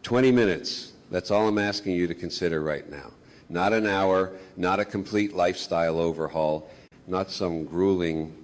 20 minutes, that's all I'm asking you to consider right now. Not an hour, not a complete lifestyle overhaul, not some grueling,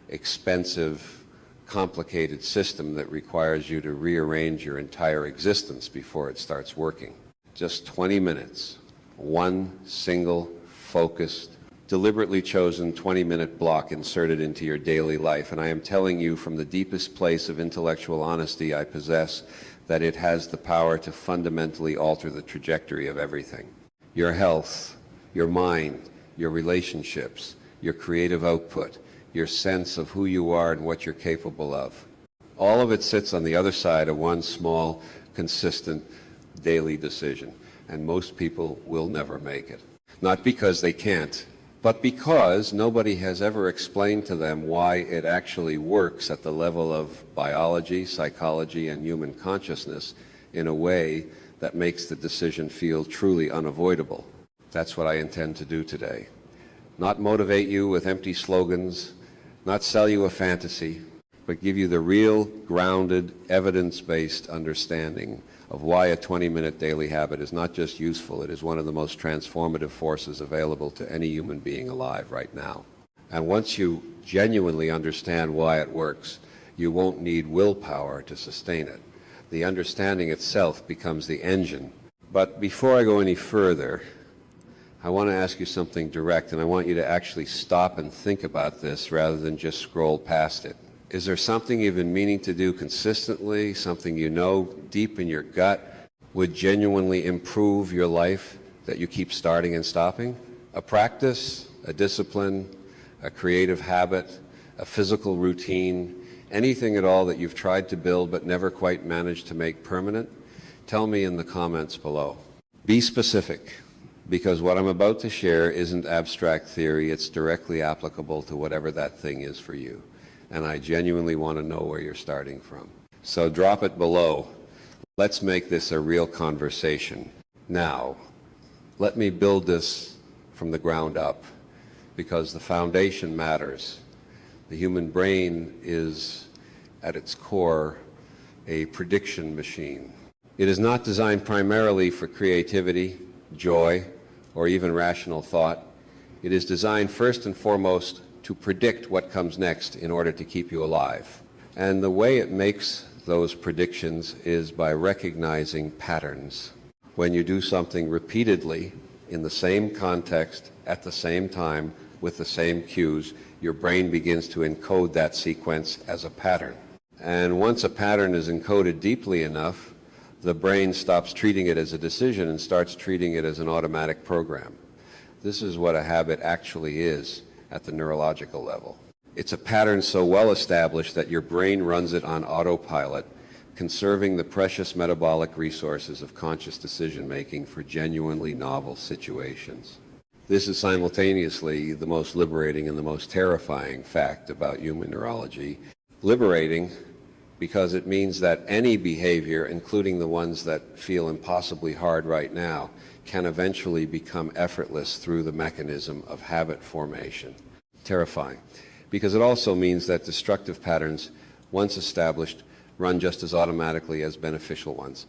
expensive, complicated system that requires you to rearrange your entire existence before it starts working. Just 20 minutes, one single, focused, deliberately chosen 20-minute block inserted into your daily life. And I am telling you from the deepest place of intellectual honesty I possess that it has the power to fundamentally alter the trajectory of everything. Your health, your mind, your relationships, your creative output, your sense of who you are and what you're capable of. All of it sits on the other side of one small, consistent, daily decision. And most people will never make it. Not because they can't, but because nobody has ever explained to them why it actually works at the level of biology, psychology, and human consciousness in a way that makes the decision feel truly unavoidable. That's what I intend to do today. Not motivate you with empty slogans, not sell you a fantasy, but give you the real, grounded, evidence-based understanding of why a 20-minute daily habit is not just useful, it is one of the most transformative forces available to any human being alive right now. And once you genuinely understand why it works, you won't need willpower to sustain it. The understanding itself becomes the engine. But before I go any further, I want to ask you something direct, and I want you to actually stop and think about this rather than just scroll past it. Is there something you've been meaning to do consistently, something you know deep in your gut would genuinely improve your life that you keep starting and stopping? A practice, a discipline, a creative habit, a physical routine, anything at all that you've tried to build but never quite managed to make permanent? Tell me in the comments below. Be specific, because what I'm about to share isn't abstract theory, it's directly applicable to whatever that thing is for you. And I genuinely want to know where you're starting from. So drop it below. Let's make this a real conversation. Now, let me build this from the ground up, because the foundation matters. The human brain is, at its core, a prediction machine. It is not designed primarily for creativity, joy, or even rational thought. It is designed first and foremost to predict what comes next in order to keep you alive. And the way it makes those predictions is by recognizing patterns. When you do something repeatedly in the same context, at the same time, with the same cues, your brain begins to encode that sequence as a pattern. And once a pattern is encoded deeply enough, the brain stops treating it as a decision and starts treating it as an automatic program. This is what a habit actually is at the neurological level. It's a pattern so well established that your brain runs it on autopilot, conserving the precious metabolic resources of conscious decision-making for genuinely novel situations. This is simultaneously the most liberating and the most terrifying fact about human neurology. Liberating because it means that any behavior, including the ones that feel impossibly hard right now, can eventually become effortless through the mechanism of habit formation. Terrifying. Because it also means that destructive patterns, once established, run just as automatically as beneficial ones.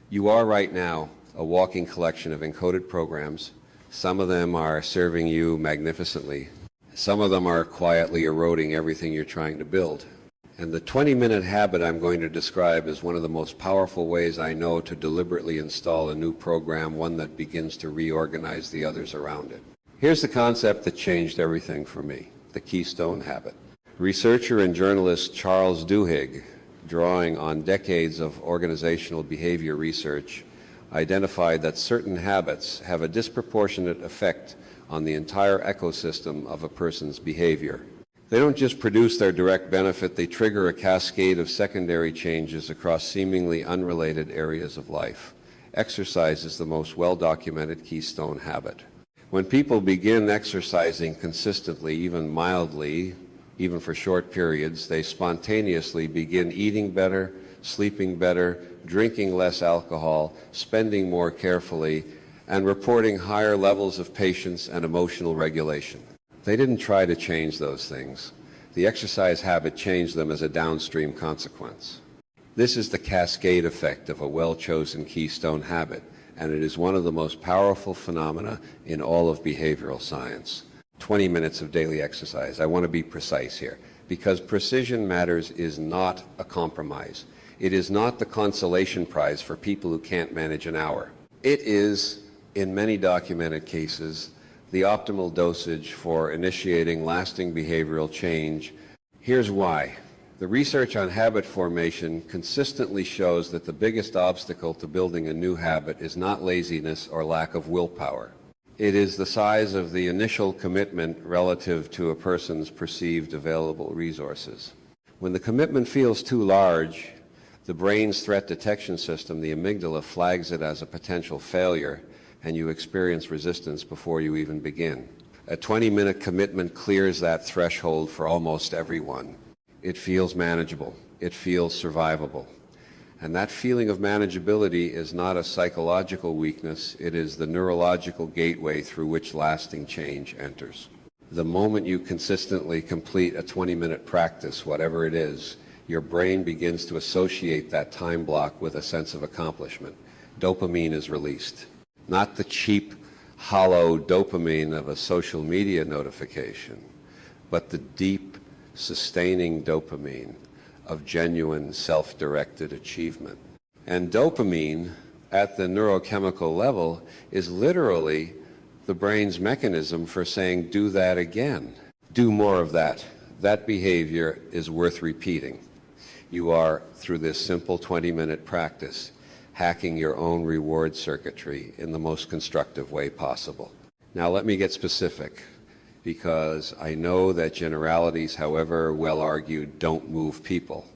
You are right now a walking collection of encoded programs. Some of them are serving you magnificently. Some of them are quietly eroding everything you're trying to build. And the 20-minute habit I'm going to describe is one of the most powerful ways I know to deliberately install a new program, one that begins to reorganize the others around it. Here's the concept that changed everything for me, the Keystone habit. Researcher and journalist Charles Duhigg, drawing on decades of organizational behavior research, identified that certain habits have a disproportionate effect on the entire ecosystem of a person's behavior. They don't just produce their direct benefit, they trigger a cascade of secondary changes across seemingly unrelated areas of life. Exercise is the most well-documented Keystone habit. When people begin exercising consistently, even mildly, even for short periods, they spontaneously begin eating better, sleeping better, drinking less alcohol, spending more carefully, and reporting higher levels of patience and emotional regulation. They didn't try to change those things. The exercise habit changed them as a downstream consequence. This is the cascade effect of a well-chosen keystone habit, and it is one of the most powerful phenomena in all of behavioral science. 20 minutes of daily exercise. I want to be precise here, because precision matters is not a compromise. It is not the consolation prize for people who can't manage an hour. It is, in many documented cases, the optimal dosage for initiating lasting behavioral change. Here's why. The research on habit formation consistently shows that the biggest obstacle to building a new habit is not laziness or lack of willpower. It is the size of the initial commitment relative to a person's perceived available resources. When the commitment feels too large, the brain's threat detection system, the amygdala, flags it as a potential failure, and you experience resistance before you even begin. A 20-minute commitment clears that threshold for almost everyone. It feels manageable. It feels survivable. And that feeling of manageability is not a psychological weakness. It is the neurological gateway through which lasting change enters. The moment you consistently complete a 20-minute practice, whatever it is, your brain begins to associate that time block with a sense of accomplishment. Dopamine is released. Not the cheap, hollow dopamine of a social media notification, but the deep, sustaining dopamine of genuine self-directed achievement. And dopamine at the neurochemical level is literally the brain's mechanism for saying, do that again. Do more of that. That behavior is worth repeating. You are, through this simple 20-minute practice, hacking your own reward circuitry in the most constructive way possible. Now let me get specific, because I know that generalities, however well argued, don't move people.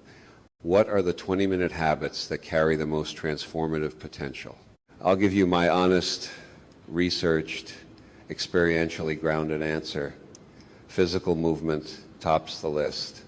What are the 20-minute habits that carry the most transformative potential? I'll give you my honest, researched, experientially grounded answer. Physical movement tops the list,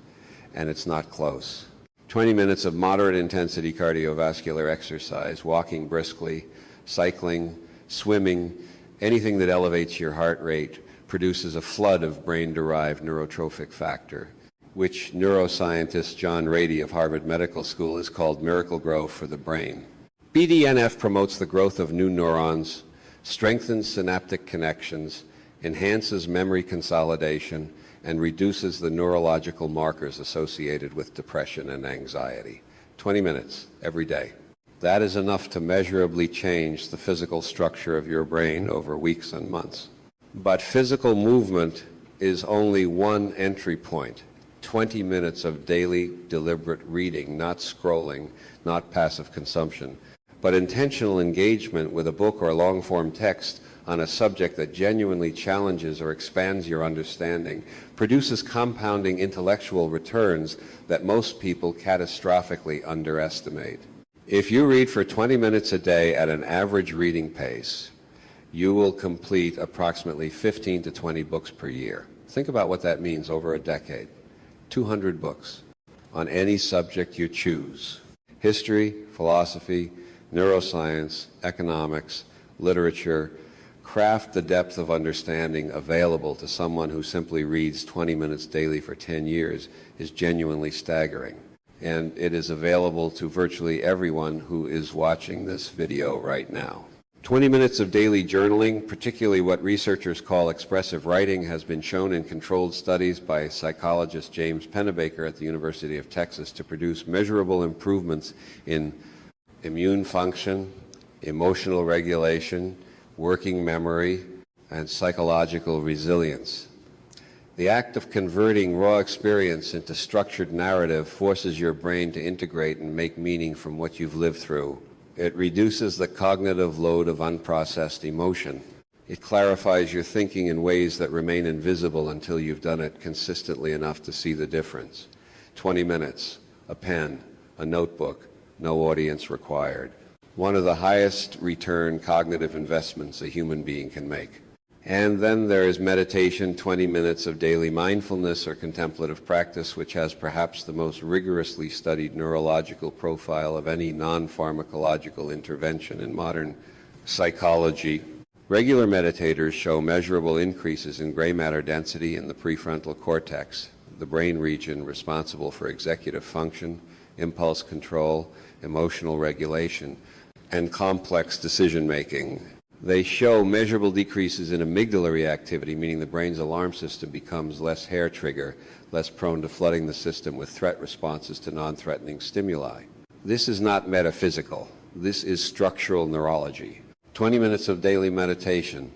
and it's not close. 20 minutes of moderate intensity cardiovascular exercise, walking briskly, cycling, swimming, anything that elevates your heart rate produces a flood of brain-derived neurotrophic factor, which neuroscientist John Rady of Harvard Medical School has called miracle growth for the brain. BDNF promotes the growth of new neurons, strengthens synaptic connections, enhances memory consolidation, and reduces the neurological markers associated with depression and anxiety. 20 minutes every day. That is enough to measurably change the physical structure of your brain over weeks and months. But physical movement is only one entry point. 20 minutes of daily deliberate reading, not scrolling, not passive consumption, but intentional engagement with a book or long-form text on a subject that genuinely challenges or expands your understanding, produces compounding intellectual returns that most people catastrophically underestimate. If you read for 20 minutes a day at an average reading pace, you will complete approximately 15 to 20 books per year. Think about what that means over a decade. 200 books on any subject you choose. History, philosophy, neuroscience, economics, literature. Craft the depth of understanding available to someone who simply reads 20 minutes daily for 10 years is genuinely staggering. And it is available to virtually everyone who is watching this video right now. 20 minutes of daily journaling, particularly what researchers call expressive writing, has been shown in controlled studies by psychologist James Pennebaker at the University of Texas to produce measurable improvements in immune function, emotional regulation, working memory, and psychological resilience. The act of converting raw experience into structured narrative forces your brain to integrate and make meaning from what you've lived through. It reduces the cognitive load of unprocessed emotion. It clarifies your thinking in ways that remain invisible until you've done it consistently enough to see the difference. 20 minutes, a pen, a notebook, no audience required. One of the highest return cognitive investments a human being can make. And then there is meditation, 20 minutes of daily mindfulness or contemplative practice, which has perhaps the most rigorously studied neurological profile of any non-pharmacological intervention in modern psychology. Regular meditators show measurable increases in gray matter density in the prefrontal cortex, the brain region responsible for executive function, impulse control, emotional regulation, and complex decision-making. They show measurable decreases in amygdala activity, meaning the brain's alarm system becomes less hair trigger, less prone to flooding the system with threat responses to non-threatening stimuli. This is not metaphysical. This is structural neurology. 20 minutes of daily meditation,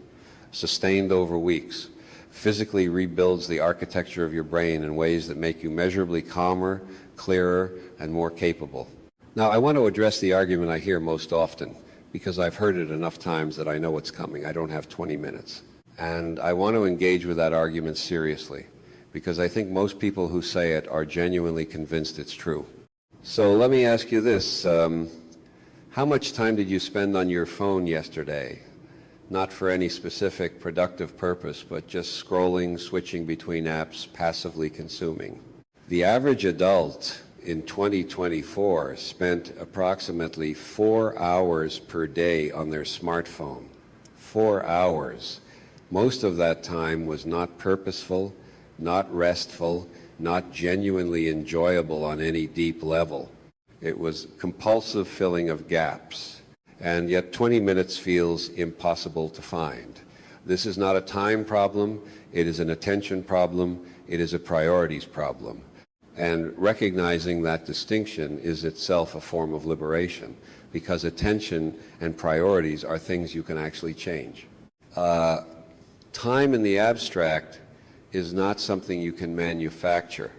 sustained over weeks, physically rebuilds the architecture of your brain in ways that make you measurably calmer, clearer, and more capable. Now, I want to address the argument I hear most often, because I've heard it enough times that I know what's coming. I don't have 20 minutes. And I want to engage with that argument seriously, because I think most people who say it are genuinely convinced it's true. So let me ask you this. How much time did you spend on your phone yesterday? Not for any specific productive purpose, but just scrolling, switching between apps, passively consuming. The average adult in 2024 spent approximately 4 hours per day on their smartphone. 4 hours. Most of that time was not purposeful, not restful, not genuinely enjoyable on any deep level. It was compulsive filling of gaps, and yet 20 minutes feels impossible to find. This is not a time problem, it is an attention problem, it is a priorities problem. And recognizing that distinction is itself a form of liberation, because attention and priorities are things you can actually change. Time in the abstract is not something you can manufacture,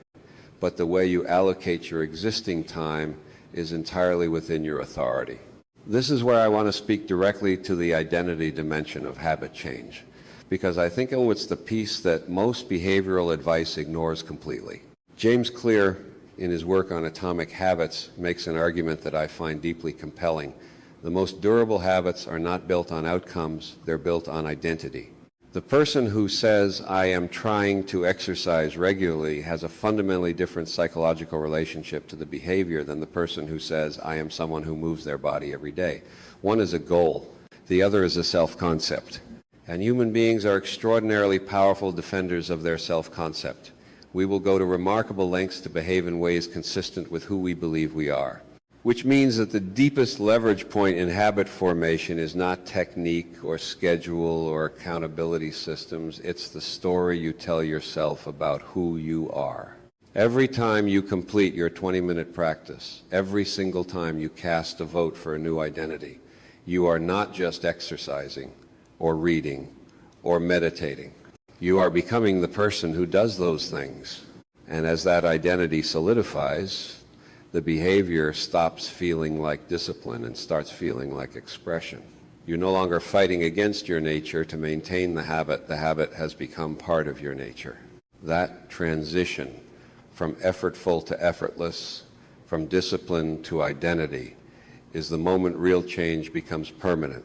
but the way you allocate your existing time is entirely within your authority. This is where I want to speak directly to the identity dimension of habit change, because I think it's the piece that most behavioral advice ignores completely. James Clear, in his work on atomic habits, makes an argument that I find deeply compelling. The most durable habits are not built on outcomes, they're built on identity. The person who says, I am trying to exercise regularly, has a fundamentally different psychological relationship to the behavior than the person who says, I am someone who moves their body every day. One is a goal, the other is a self-concept. And human beings are extraordinarily powerful defenders of their self-concept. We will go to remarkable lengths to behave in ways consistent with who we believe we are. Which means that the deepest leverage point in habit formation is not technique or schedule or accountability systems. It's the story you tell yourself about who you are. Every time you complete your 20-minute practice, every single time you cast a vote for a new identity, you are not just exercising or reading or meditating. You are becoming the person who does those things. And as that identity solidifies, the behavior stops feeling like discipline and starts feeling like expression. You're no longer fighting against your nature to maintain the habit. The habit has become part of your nature. That transition from effortful to effortless, from discipline to identity, is the moment real change becomes permanent.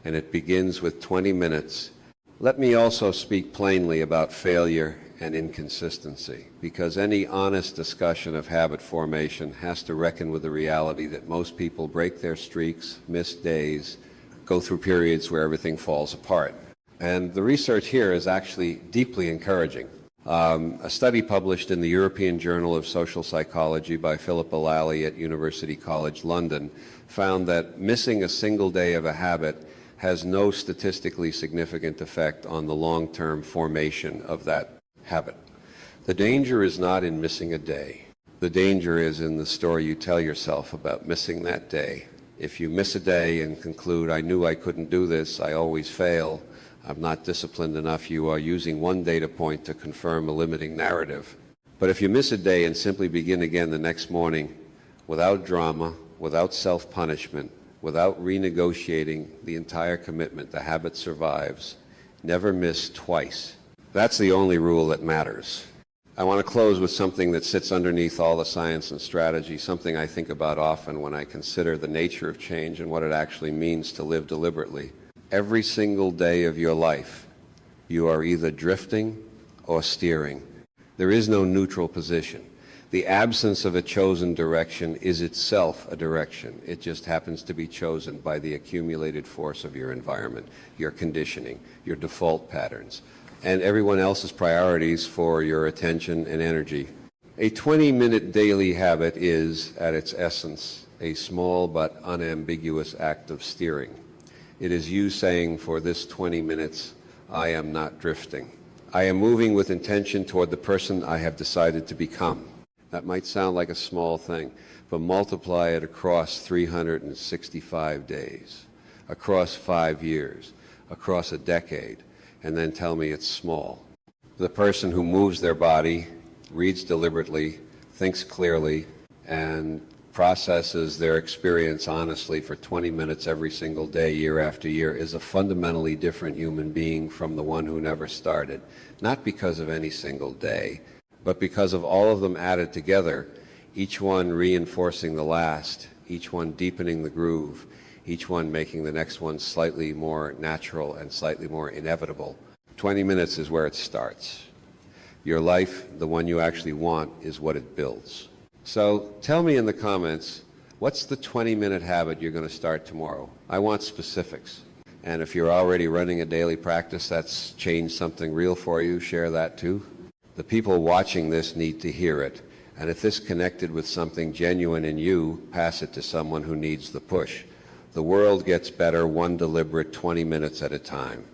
And it begins with 20 minutes. Let me also speak plainly about failure and inconsistency, because any honest discussion of habit formation has to reckon with the reality that most people break their streaks, miss days, go through periods where everything falls apart. And the research here is actually deeply encouraging. A study published in the European Journal of Social Psychology by Philip Allally at University College London found that missing a single day of a habit has no statistically significant effect on the long-term formation of that habit. The danger is not in missing a day. The danger is in the story you tell yourself about missing that day. If you miss a day and conclude, I knew I couldn't do this, I always fail, I'm not disciplined enough, you are using one data point to confirm a limiting narrative. But if you miss a day and simply begin again the next morning without drama, without self-punishment, without renegotiating the entire commitment, the habit survives. Never miss twice. That's the only rule that matters. I want to close with something that sits underneath all the science and strategy, something I think about often when I consider the nature of change and what it actually means to live deliberately. Every single day of your life, you are either drifting or steering. There is no neutral position. The absence of a chosen direction is itself a direction. It just happens to be chosen by the accumulated force of your environment, your conditioning, your default patterns, and everyone else's priorities for your attention and energy. A 20-minute daily habit is, at its essence, a small but unambiguous act of steering. It is you saying, for this 20 minutes, I am not drifting. I am moving with intention toward the person I have decided to become. That might sound like a small thing, but multiply it across 365 days, across 5 years, across a decade, and then tell me it's small. The person who moves their body, reads deliberately, thinks clearly, and processes their experience honestly for 20 minutes every single day, year after year, is a fundamentally different human being from the one who never started. Not because of any single day, but because of all of them added together, each one reinforcing the last, each one deepening the groove, each one making the next one slightly more natural and slightly more inevitable. 20 minutes is where it starts. Your life, the one you actually want, is what it builds. So tell me in the comments, what's the 20-minute habit you're going to start tomorrow? I want specifics. And if you're already running a daily practice that's changed something real for you, share that too. The people watching this need to hear it. And if this connected with something genuine in you, pass it to someone who needs the push. The world gets better one deliberate 20 minutes at a time.